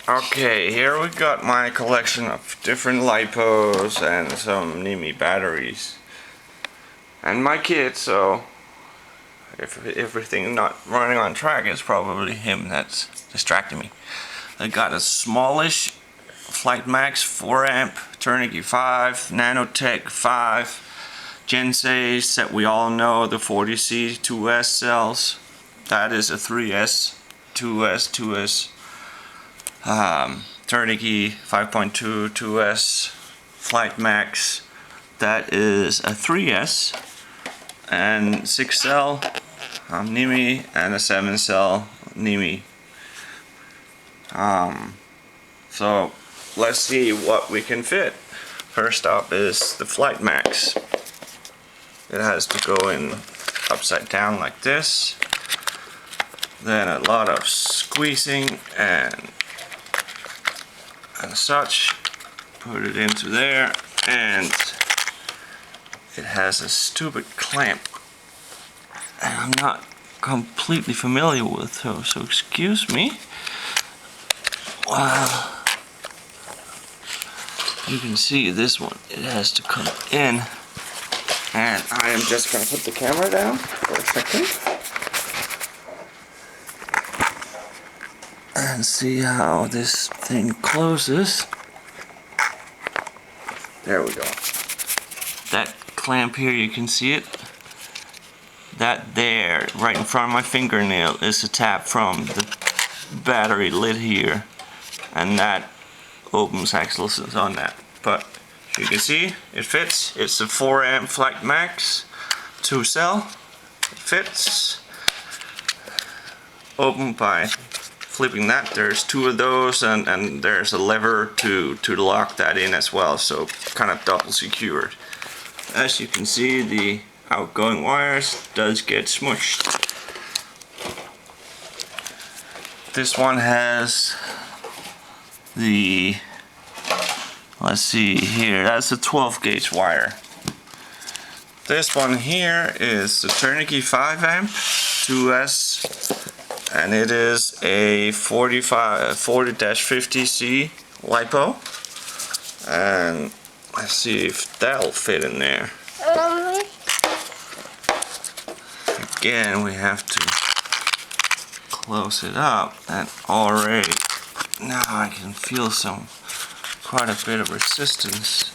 Okay, here we got my collection of different lipos and some NIMI batteries. And my kid, so if everything not running on track, it's probably him that's distracting me. I got a smallish Flight Max 4 amp Turnkey 5, Nanotech 5, Gensays that we all know, the 40C 2S cells. That is a 3S, 2S, Turnkey 5.2 2S Flight Max, that is a 3S, and 6 cell NIMI and a 7 cell NIMI. So let's see what we can fit. First up is the Flight Max. It has to go in upside down like this. Then a lot of squeezing and such. Put it into there, and it has a stupid clamp and I'm not completely familiar with, so excuse me. Wow. You can see this one, it has to come in, and I am just going to put the camera down for a second and see how this thing closes. There we go. That clamp here, you can see it. That there, right in front of my fingernail, is a tap from the battery lid here, and that opens access on that. But you can see it fits. It's a 4 amp Flight Max 2 cell. It fits. Open by flipping that. There's 2 of those, and there's a lever to lock that in as well, so kind of double secured. As you can see, the outgoing wires does get smushed. This one has the, let's see here, that's a 12 gauge wire. This one here is the Turnkey 5 amp 2S, and it is a 40-50C lipo, and let's see if that'll fit in there. Again, we have to close it up, and already now I can feel quite a bit of resistance,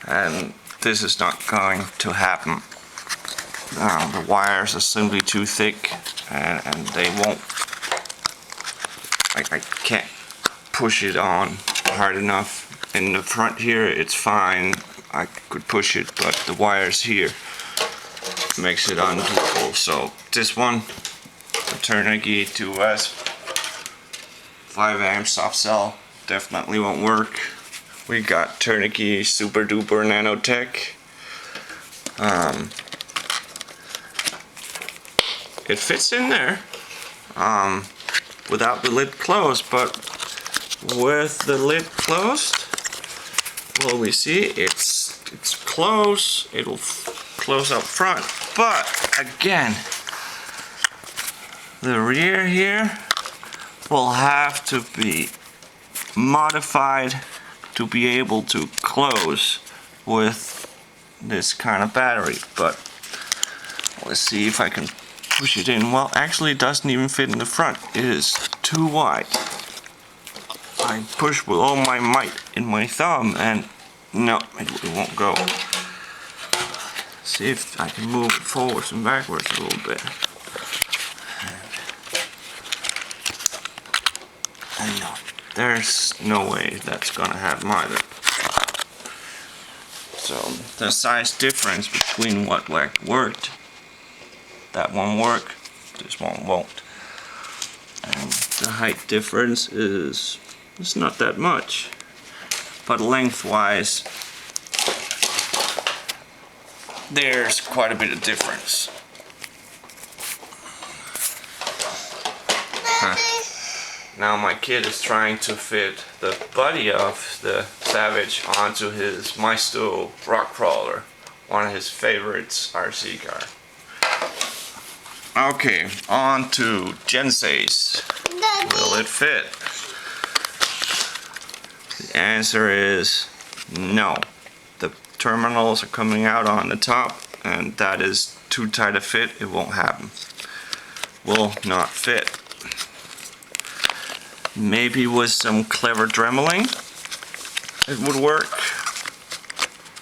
and this is not going to happen. The wires are simply too thick, and they won't, I can't push it on hard enough. In the front here it's fine, I could push it, but the wires here makes it undoable. So this one, the Turnkey 2S 5 amp soft cell, definitely won't work. We got Turnkey Super Duper Nanotech. It fits in there without the lid closed, but with the lid closed, well, we see it's closed. It'll close up front, but again, the rear here will have to be modified to be able to close with this kind of battery. But let's see if I can push it in. Well, actually it doesn't even fit in the front. It is too wide. I push with all my might in my thumb, and no, it won't go. See if I can move it forwards and backwards a little bit. And no, there's no way that's gonna happen either. So the size difference between what worked, that one work, this one won't. And the height difference is, it's not that much, but lengthwise there's quite a bit of difference. Now my kid is trying to fit the body of the Savage onto his Maisto rock crawler, one of his favorites RC car. Okay, on to Gensays. Will it fit? The answer is no. The terminals are coming out on the top, and that is too tight a fit. It won't happen. Will not fit. Maybe with some clever dremeling it would work,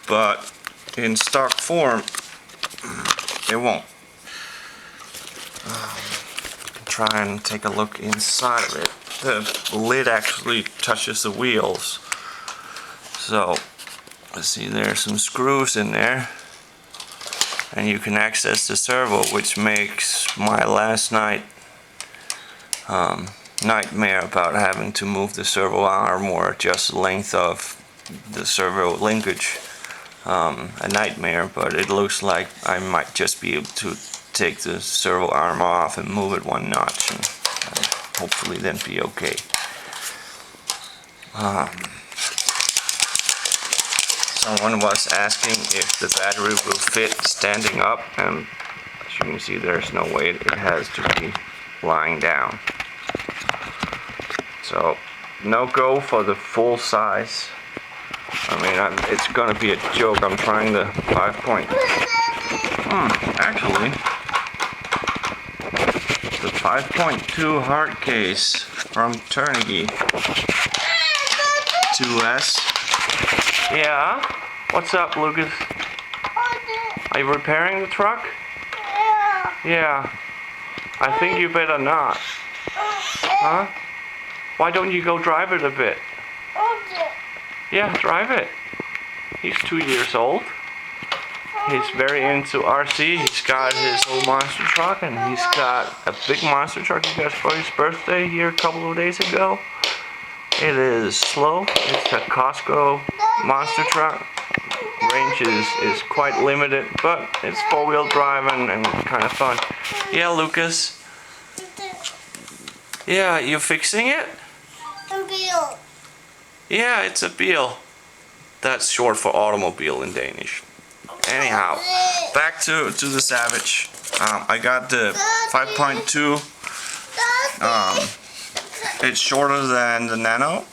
but in stock form it won't. Try and take a look inside of it. The lid actually touches the wheels, so let's see, there's some screws in there, and you can access the servo, which makes my last night nightmare about having to move the servo arm or adjust the length of the servo linkage a nightmare. But it looks like I might just be able to take the servo arm off and move it one notch, and hopefully then be okay. Someone was asking if the battery will fit standing up, and as you can see, there's no way. It has to be lying down. So no go for the full size. I mean, it's gonna be a joke. I'm trying the 5 point. Actually, the 5.2 hard case from Turnigy 2S. Yeah? What's up, Lucas? Are you repairing the truck? Yeah. I think you better not. Huh? Why don't you go drive it a bit? Yeah, drive it. He's 2 years old. He's very into RC. He's got his old monster truck, and he's got a big monster truck he got for his birthday here a couple of days ago. It is slow. It's a Costco monster truck. Range is quite limited, but it's 4-wheel drive and kind of fun. Yeah, Lucas. Yeah, you fixing it? Yeah, it's a Biel. That's short for automobile in Danish. Anyhow, back to the Savage. I got the 5.2. It's shorter than the Nano,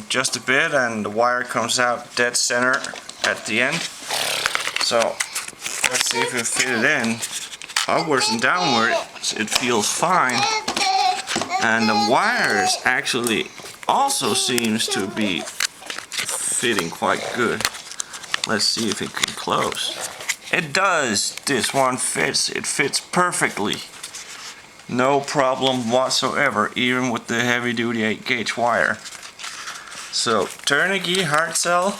just a bit, and the wire comes out dead center at the end. So let's see if we fit it in. Upwards and downwards, it feels fine, and the wires actually also seems to be fitting quite good. Let's see if it can close. It does. This one fits. It fits perfectly. No problem whatsoever, even with the heavy duty 8-gauge wire. So Turnigy hard cell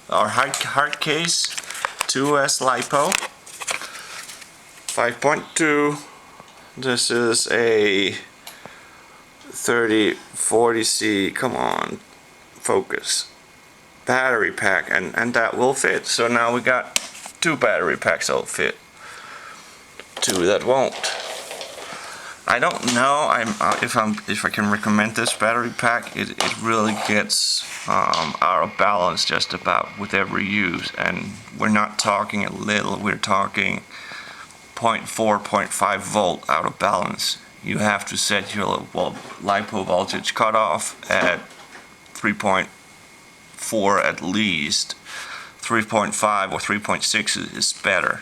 or hard case 2S LiPo 5.2. This is a 3040C, come on, focus, battery pack, and that will fit. So now we got 2 battery packs that'll fit, 2 that won't. I don't know if I can recommend this battery pack. It really gets out of balance just about with every use, and we're not talking a little, we're talking 0.4, 0.5 volt out of balance. You have to set your LiPo voltage cutoff at 3.4 at least. 3.5 or 3.6 is better.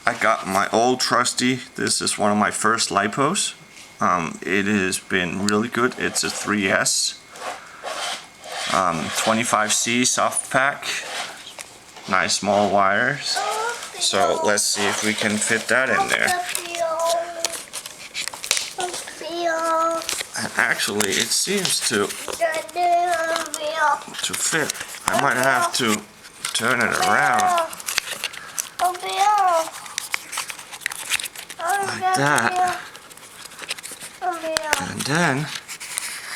I got my old trusty. This is one of my first LiPos. It has been really good. It's a 3S 25C soft pack. Nice small wires. So let's see if we can fit that in there. And actually, it seems to fit. I might have to turn it around like that, and then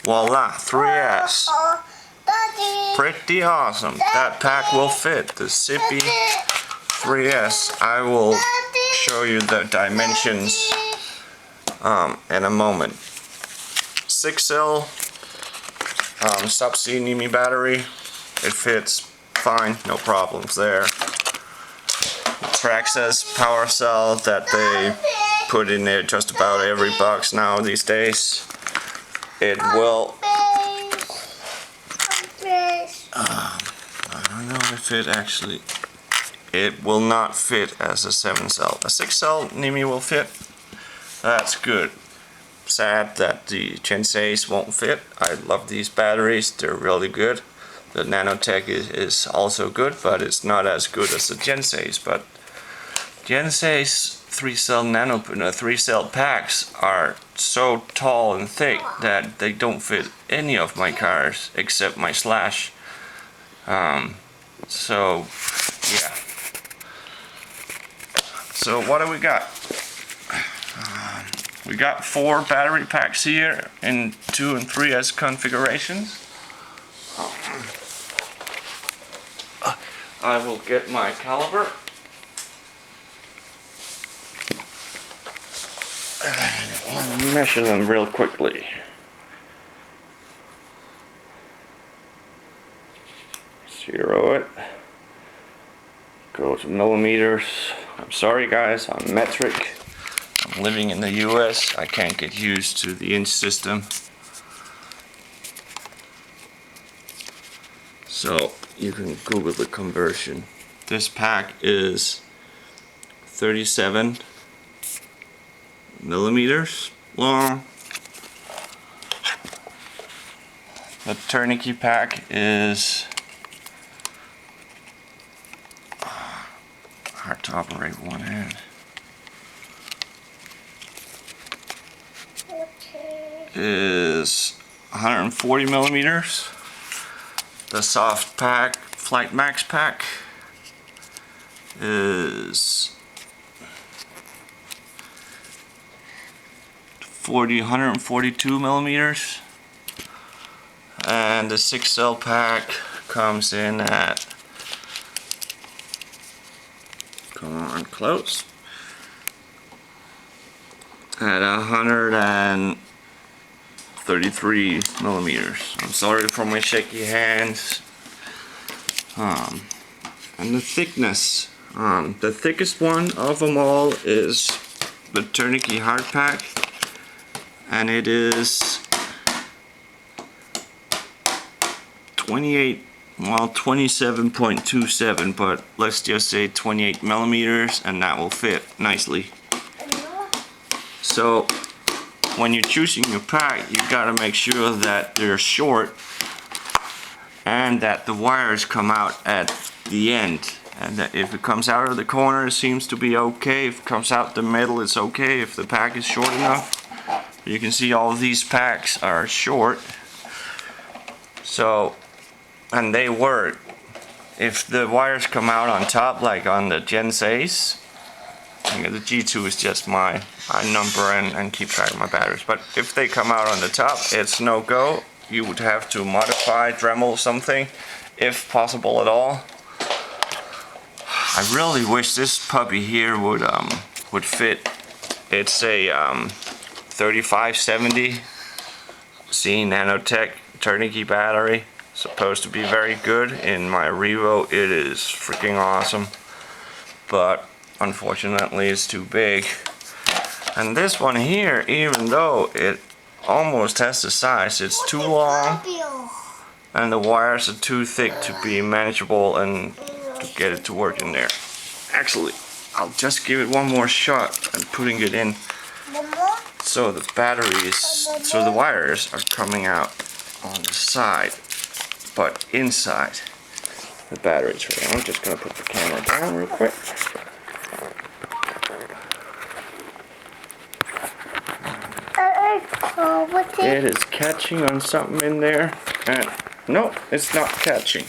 voila, 3S. Pretty awesome. That pack will fit. The Sippy 3S. I will show you the dimensions in a moment. 6L sub-C NIMI battery. It fits fine, no problems there. Traxxas power cell that they put in there just about every box now these days. It will. I don't know if it actually. It will not fit as a 7 cell. A 6 cell NIMI will fit. That's good. Sad that the Gen 6 won't fit. I love these batteries. They're really good. The nanotech is also good, but it's not as good as the Gen 6. But Gen 6 3 cell packs are so tall and thick that they don't fit any of my cars except my Slash. So yeah. So what do we got? We got 4 battery packs here in 2 and 3S configurations. I will get my caliper. And I'll measure them real quickly. Zero it. Go to millimeters. I'm sorry guys, I'm metric. I'm living in the US. I can't get used to the inch system. So you can Google the conversion. This pack is 37 millimeters long. The tourniquet pack is hard to operate one hand. Is 140 millimeters. The soft pack, Flight Max pack, is 142 millimeters. And the 6 cell pack comes in at, come on, close, at 133 millimeters. I'm sorry for my shaky hands. And the thickness, the thickest one of them all is the tourniquet hard pack, and it is 27.27, but let's just say 28 millimeters, and that will fit nicely. So when you're choosing your pack, you gotta make sure that they're short and that the wires come out at the end, and that if it comes out of the corner it seems to be okay. If it comes out the middle it's okay if the pack is short enough. You can see all of these packs are short, so, and they work. If the wires come out on top like on the Gen 6, the G2 is just I number and keep track of my batteries, but if they come out on the top, it's no go. You would have to modify, Dremel something, if possible at all. I really wish this puppy here would fit. It's a 3570 C Nanotech tourniquet battery. Supposed to be very good. In my Revo it is freaking awesome, but unfortunately it's too big. And this one here, even though it almost has the size, it's too long and the wires are too thick to be manageable and to get it to work in there. Actually, I'll just give it one more shot at putting it in. So the so the wires are coming out on the side, but inside the battery tray. I'm just gonna put the camera down real quick. It is catching on something in there, and no, it's not catching.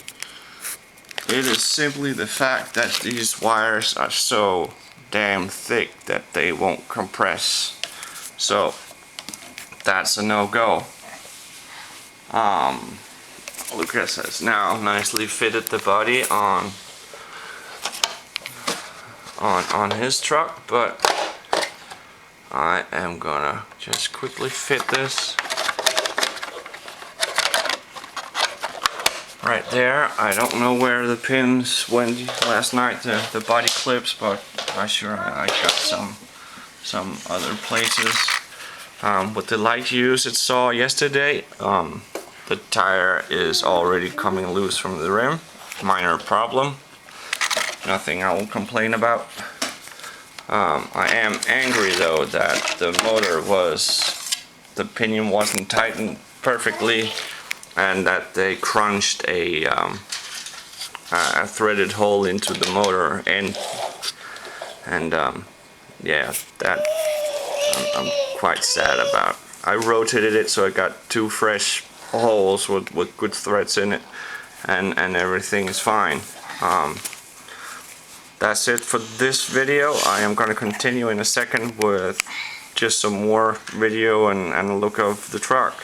It is simply the fact that these wires are so damn thick that they won't compress. So that's a no-go. Lucas has now nicely fitted the body on his truck, but I am gonna just quickly fit this. right there. I don't know where the pins went last night, the body clips, but I'm sure I got some other places. With the light use it saw yesterday, the tire is already coming loose from the rim. Minor problem. Nothing I will complain about. I am angry though that the motor the pinion wasn't tightened perfectly, and that they crunched a threaded hole into the motor end, and yeah, that I'm quite sad about. I rotated it so I got 2 fresh holes with good threads in it, and everything is fine. That's it for this video. I am going to continue in a second with just some more video and a look of the truck.